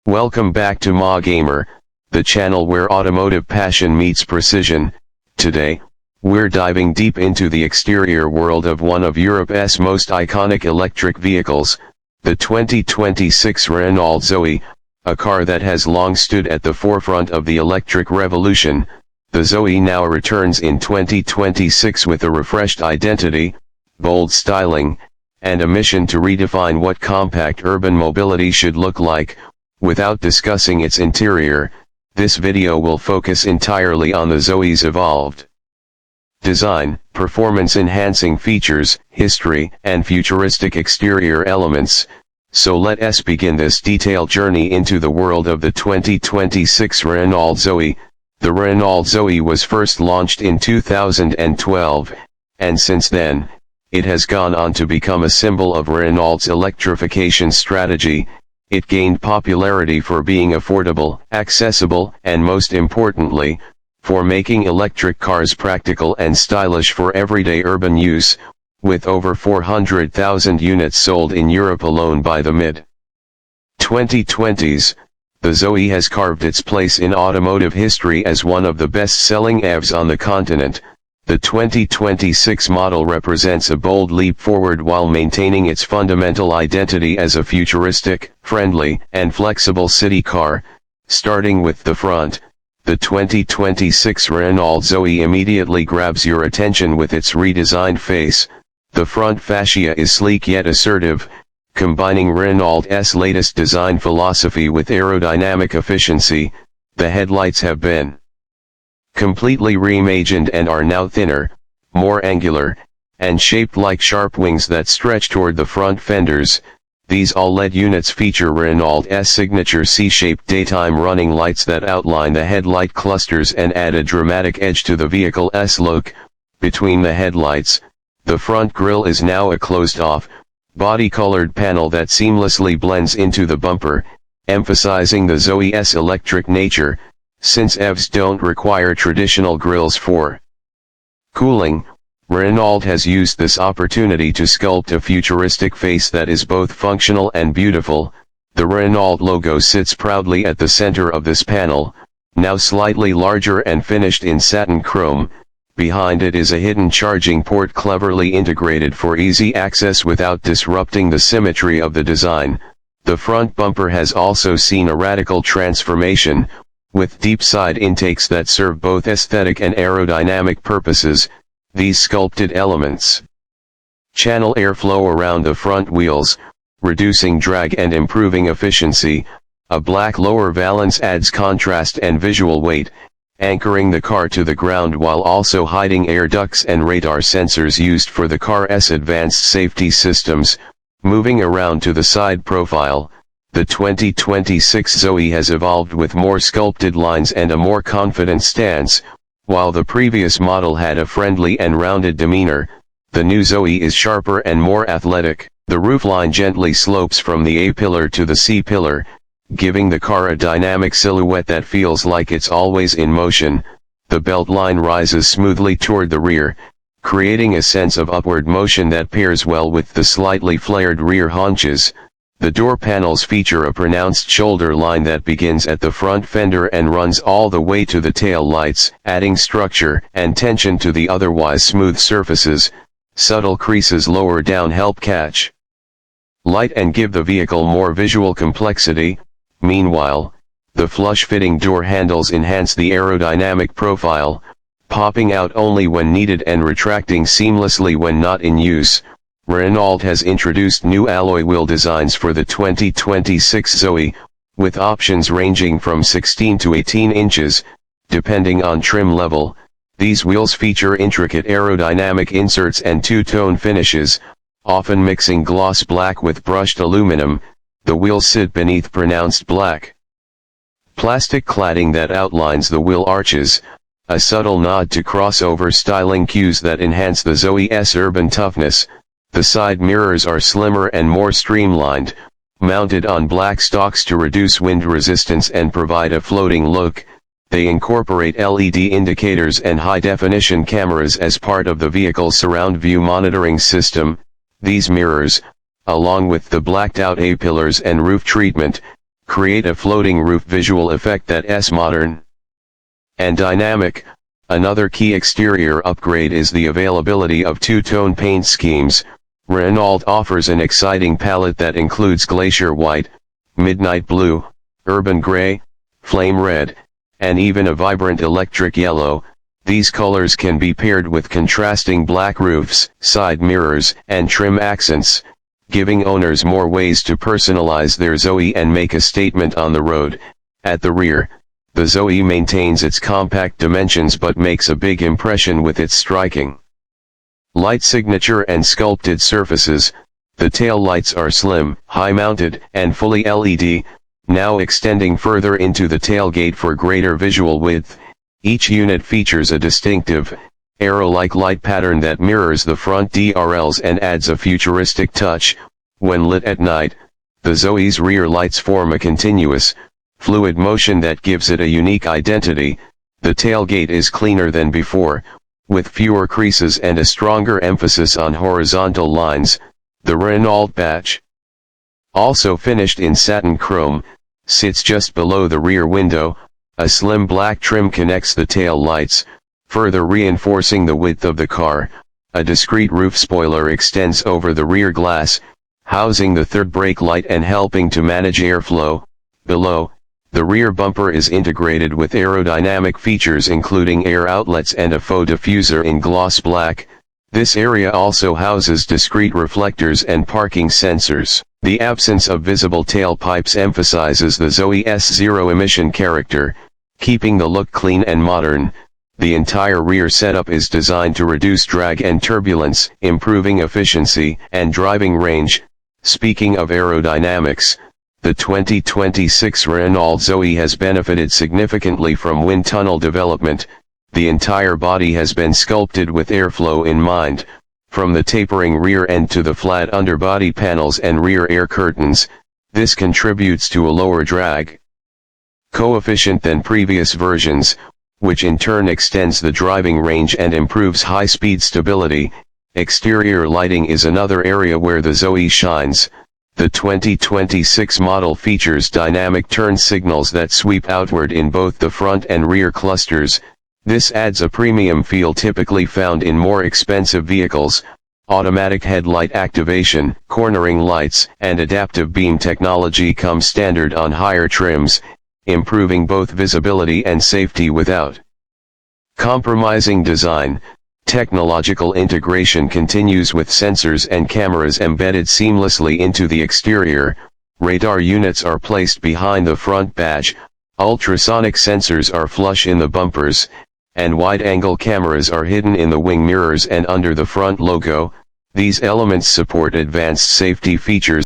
Welcome back to Ma Gamer, the channel where automotive passion meets precision. Today, we're diving deep into the exterior world of one of Europe's most iconic electric vehicles, the 2026 Renault Zoe, a car that has long stood at the forefront of the electric revolution. The Zoe now returns in 2026 with a refreshed identity, bold styling, and a mission to redefine what compact urban mobility should look like. Without discussing its interior, this video will focus entirely on the Zoe's evolved design, performance-enhancing features, history, and futuristic exterior elements. So let us begin this detailed journey into the world of the 2026 Renault Zoe. The Renault Zoe was first launched in 2012, and since then, it has gone on to become a symbol of Renault's electrification strategy. It gained popularity for being affordable, accessible, and most importantly, for making electric cars practical and stylish for everyday urban use, with over 400,000 units sold in Europe alone by the mid-2020s. The Zoe has carved its place in automotive history as one of the best-selling EVs on the continent. The 2026 model represents a bold leap forward while maintaining its fundamental identity as a futuristic, friendly, and flexible city car. Starting with the front, the 2026 Renault Zoe immediately grabs your attention with its redesigned face. The front fascia is sleek yet assertive, combining Renault's latest design philosophy with aerodynamic efficiency. The headlights have been completely reimagined and are now thinner, more angular, and shaped like sharp wings that stretch toward the front fenders. These all-LED units feature Renault's signature C-shaped daytime running lights that outline the headlight clusters and add a dramatic edge to the vehicle's look. Between the headlights, the front grille is now a closed-off, body-colored panel that seamlessly blends into the bumper, emphasizing the Zoe's electric nature. Since EVs don't require traditional grilles for cooling, Renault has used this opportunity to sculpt a futuristic face that is both functional and beautiful. The Renault logo sits proudly at the center of this panel, now slightly larger and finished in satin chrome. Behind it is a hidden charging port cleverly integrated for easy access without disrupting the symmetry of the design. The front bumper has also seen a radical transformation, with deep side intakes that serve both aesthetic and aerodynamic purposes. These sculpted elements channel airflow around the front wheels, reducing drag and improving efficiency. A black lower valance adds contrast and visual weight, anchoring the car to the ground while also hiding air ducts and radar sensors used for the car's advanced safety systems. Moving around to the side profile, the 2026 Zoe has evolved with more sculpted lines and a more confident stance. While the previous model had a friendly and rounded demeanor, the new Zoe is sharper and more athletic. The roofline gently slopes from the A-pillar to the C-pillar, giving the car a dynamic silhouette that feels like it's always in motion. The beltline rises smoothly toward the rear, creating a sense of upward motion that pairs well with the slightly flared rear haunches. The door panels feature a pronounced shoulder line that begins at the front fender and runs all the way to the tail lights, adding structure and tension to the otherwise smooth surfaces. Subtle creases lower down help catch light and give the vehicle more visual complexity. Meanwhile, the flush-fitting door handles enhance the aerodynamic profile, popping out only when needed and retracting seamlessly when not in use. Renault has introduced new alloy wheel designs for the 2026 Zoe, with options ranging from 16 to 18 inches, depending on trim level. These wheels feature intricate aerodynamic inserts and two-tone finishes, often mixing gloss black with brushed aluminum. The wheels sit beneath pronounced black plastic cladding that outlines the wheel arches, a subtle nod to crossover styling cues that enhance the Zoe's urban toughness. The side mirrors are slimmer and more streamlined, mounted on black stalks to reduce wind resistance and provide a floating look. They incorporate LED indicators and high-definition cameras as part of the vehicle's surround view monitoring system. These mirrors, along with the blacked-out A-pillars and roof treatment, create a floating roof visual effect that's modern and dynamic. Another key exterior upgrade is the availability of two-tone paint schemes. Renault offers an exciting palette that includes glacier white, midnight blue, urban gray, flame red, and even a vibrant electric yellow. These colors can be paired with contrasting black roofs, side mirrors, and trim accents, giving owners more ways to personalize their Zoe and make a statement on the road. At the rear, the Zoe maintains its compact dimensions but makes a big impression with its striking light signature and sculpted surfaces. The tail lights are slim, high-mounted, and fully LED, now extending further into the tailgate for greater visual width. Each unit features a distinctive, arrow-like light pattern that mirrors the front DRLs and adds a futuristic touch. When lit at night, the Zoe's rear lights form a continuous, fluid motion that gives it a unique identity. The tailgate is cleaner than before, with fewer creases and a stronger emphasis on horizontal lines. The Renault badge, also finished in satin chrome, sits just below the rear window. A slim black trim connects the tail lights, further reinforcing the width of the car. A discrete roof spoiler extends over the rear glass, housing the third brake light and helping to manage airflow. Below, the rear bumper is integrated with aerodynamic features including air outlets and a faux diffuser in gloss black. This area also houses discrete reflectors and parking sensors. The absence of visible tailpipes emphasizes the Zoe's zero-emission character, keeping the look clean and modern. The entire rear setup is designed to reduce drag and turbulence, improving efficiency and driving range. Speaking of aerodynamics, the 2026 Renault Zoe has benefited significantly from wind tunnel development. The entire body has been sculpted with airflow in mind, from the tapering rear end to the flat underbody panels and rear air curtains. This contributes to a lower drag coefficient than previous versions, which in turn extends the driving range and improves high-speed stability. Exterior lighting is another area where the Zoe shines. The 2026 model features dynamic turn signals that sweep outward in both the front and rear clusters. This adds a premium feel typically found in more expensive vehicles. Automatic headlight activation, cornering lights, and adaptive beam technology come standard on higher trims, improving both visibility and safety without compromising design. Technological integration continues with sensors and cameras embedded seamlessly into the exterior. Radar units are placed behind the front badge, ultrasonic sensors are flush in the bumpers, and wide-angle cameras are hidden in the wing mirrors and under the front logo. These elements support advanced safety features